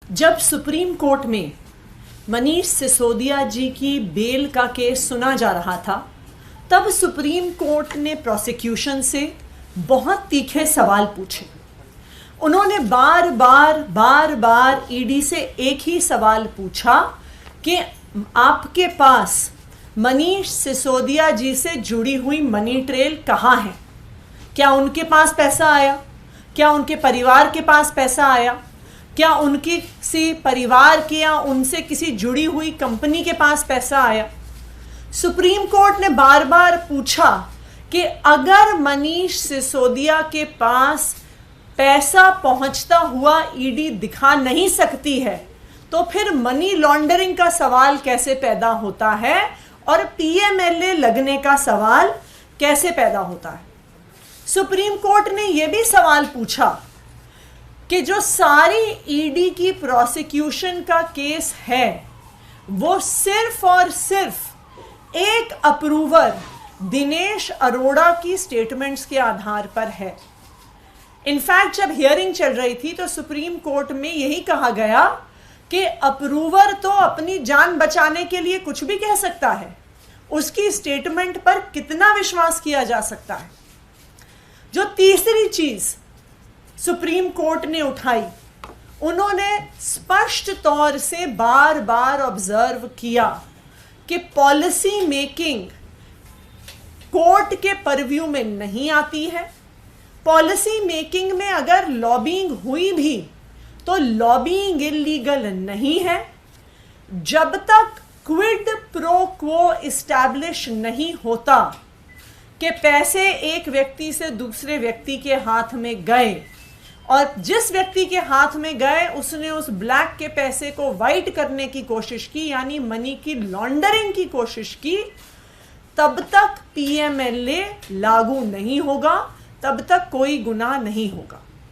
जब supreme court में मनीष सिसोदिया जी की बेल का केस सुना जा रहा था, तब सुप्रीम कोर्ट ने प्रोसिक्यूशन से बहुत तीखे सवाल पूछे। उन्होंने बार बार ईडी से एक ही सवाल पूछा कि आपके पास मनीष सिसोदिया जी से जुड़ी हुई मनी ट्रेल कहाँ है? क्या उनके पास पैसा आया? क्या उनके परिवार के पास पैसा आया? क्या उनकी किसी परिवार के या उनसे किसी जुड़ी हुई कंपनी के पास पैसा आया? सुप्रीम कोर्ट ने बार बार पूछा कि अगर मनीष सिसोदिया के पास पैसा पहुंचता हुआ ईडी दिखा नहीं सकती है, तो फिर मनी लॉन्ड्रिंग का सवाल कैसे पैदा होता है और पीएमएलए लगने का सवाल कैसे पैदा होता है? सुप्रीम कोर्ट ने यह भी सवाल पूछा कि जो सारी ईडी की प्रोसिक्यूशन का केस है वो सिर्फ और सिर्फ एक अप्रूवर दिनेश अरोड़ा की स्टेटमेंट्स के आधार पर है। इनफैक्ट जब हियरिंग चल रही थी तो सुप्रीम कोर्ट में यही कहा गया कि अप्रूवर तो अपनी जान बचाने के लिए कुछ भी कह सकता है, उसकी स्टेटमेंट पर कितना विश्वास किया जा सकता है। जो तीसरी चीज सुप्रीम कोर्ट ने उठाई, उन्होंने स्पष्ट तौर से बार बार ऑब्जर्व किया कि पॉलिसी मेकिंग कोर्ट के परव्यू में नहीं आती है। पॉलिसी मेकिंग में अगर लॉबिंग हुई भी तो लॉबिंग इलीगल नहीं है जब तक क्विड प्रो क्वो इस्टेब्लिश नहीं होता कि पैसे एक व्यक्ति से दूसरे व्यक्ति के हाथ में गए और जिस व्यक्ति के हाथ में गए उसने उस ब्लैक के पैसे को वाइट करने की कोशिश की, यानी मनी की लॉन्ड्रिंग की कोशिश की, तब तक पीएमएलए लागू नहीं होगा, तब तक कोई गुनाह नहीं होगा।